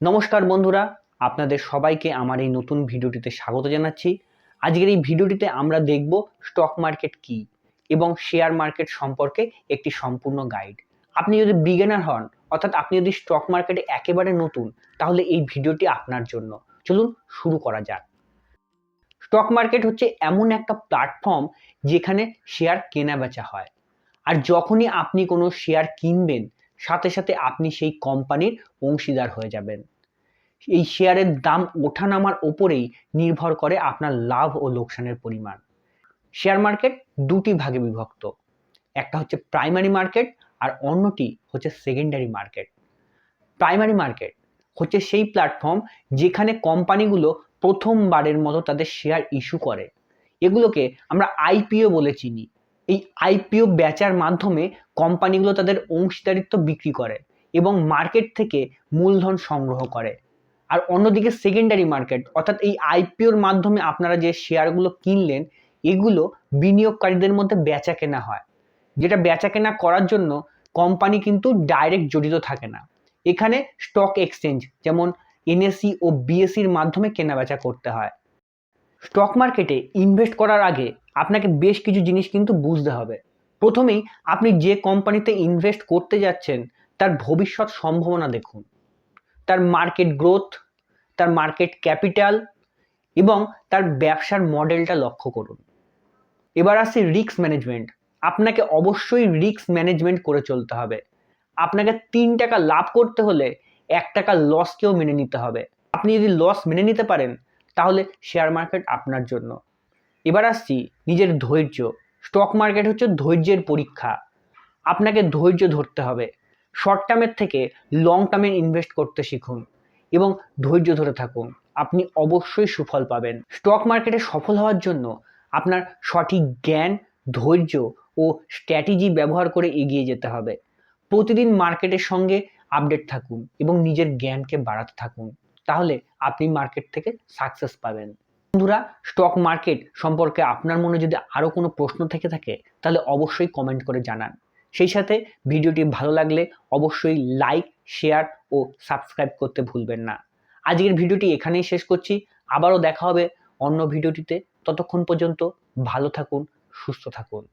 নমস্কার বন্ধুরা, আপনাদের সবাইকে আমার এই নতুন ভিডিওটিতে স্বাগত জানাচ্ছি। আজকের এই ভিডিওটিতে আমরা দেখব স্টক মার্কেট কি এবং শেয়ার মার্কেট সম্পর্কে একটি সম্পূর্ণ গাইড। আপনি যদি বিগিনার হন, অর্থাৎ আপনি যদি স্টক মার্কেটে একেবারে নতুন, তাহলে এই ভিডিওটি আপনার জন্য। চলুন শুরু করা যাক। স্টক মার্কেট হচ্ছে এমন একটা প্ল্যাটফর্ম যেখানে শেয়ার কেনা বেচা হয়। আর যখনই আপনি কোনো শেয়ার কিনবেন, সাথে সাথে আপনি সেই কোম্পানির অংশীদার হয়ে যাবেন। এই শেয়ারের দাম ওঠানামার ওপরেই নির্ভর করে আপনার লাভ ও লোকসানের পরিমাণ। শেয়ার মার্কেট দুটি ভাগে বিভক্ত, একটা হচ্ছে প্রাইমারি মার্কেট আর অন্যটি হচ্ছে সেকেন্ডারি মার্কেট। প্রাইমারি মার্কেট হচ্ছে সেই প্ল্যাটফর্ম যেখানে কোম্পানিগুলো প্রথমবারের মতো তাদের শেয়ার ইস্যু করে। এগুলোকে আমরা আইপিও বলে চিনি। এই আইপিও বেচার মাধ্যমে কোম্পানিগুলো তাদের অংশীদারিত্ব বিক্রি করে এবং মার্কেট থেকে মূলধন সংগ্রহ করে। আর অন্যদিকে সেকেন্ডারি মার্কেট, অর্থাৎ এই আইপিওর মাধ্যমে আপনারা যে শেয়ারগুলো কিনলেন, এগুলো বিনিয়োগকারীদের মধ্যে বেচা কেনা হয়, যেটা বেচা কেনা করার জন্য কোম্পানি কিন্তু ডাইরেক্ট জড়িত থাকে না। এখানে স্টক এক্সচেঞ্জ যেমন এনএসই ও বিএসসির মাধ্যমে কেনাবেচা করতে হয়। স্টক মার্কেটে ইনভেস্ট করার আগে আপনাকে বেশ কিছু জিনিস কিন্তু বুঝতে হবে। প্রথমেই আপনি যে কোম্পানিতে ইনভেস্ট করতে যাচ্ছেন তার ভবিষ্যৎ সম্ভাবনা দেখুন, তার মার্কেট গ্রোথ, তার মার্কেট ক্যাপিটাল এবং তার ব্যবসার মডেলটা লক্ষ্য করুন। এবার আসছে রিস্ক ম্যানেজমেন্ট। আপনাকে অবশ্যই রিস্ক ম্যানেজমেন্ট করে চলতে হবে। আপনাকে 3 টাকা লাভ করতে হলে 1 টাকা লসকেও মেনে নিতে হবে। আপনি যদি লস মেনে নিতে পারেন, তাহলে শেয়ার মার্কেট আপনার জন্য। এবার আসছি নিজের ধৈর্য। স্টক মার্কেট হচ্ছে ধৈর্যের পরীক্ষা। আপনাকে ধৈর্য ধরতে হবে। শর্ট টার্মের থেকে লং টার্মে ইনভেস্ট করতে শিখুন এবং ধৈর্য ধরে থাকুন। আপনি অবশ্যই সুফল পাবেন। স্টক মার্কেটে সফল হওয়ার জন্য আপনার সঠিক জ্ঞান, ধৈর্য ও স্ট্র্যাটেজি ব্যবহার করে এগিয়ে যেতে হবে। প্রতিদিন মার্কেটের সঙ্গে আপডেট থাকুন এবং নিজের জ্ঞানকে বাড়াতে থাকুন। তাহলে আপনি মার্কেট থেকে সাকসেস পাবেন। বন্ধুরা, স্টক মার্কেট সম্পর্কে আপনার মনে যদি আরও কোনো প্রশ্ন থেকে থাকে, তাহলে অবশ্যই কমেন্ট করে জানান। সেই সাথে ভিডিওটি ভালো লাগলে অবশ্যই লাইক, শেয়ার ও সাবস্ক্রাইব করতে ভুলবেন না। আজকের ভিডিওটি এখানেই শেষ করছি। আবারও দেখা হবে অন্য ভিডিওটিতে। ততক্ষণ পর্যন্ত ভালো থাকুন, সুস্থ থাকুন।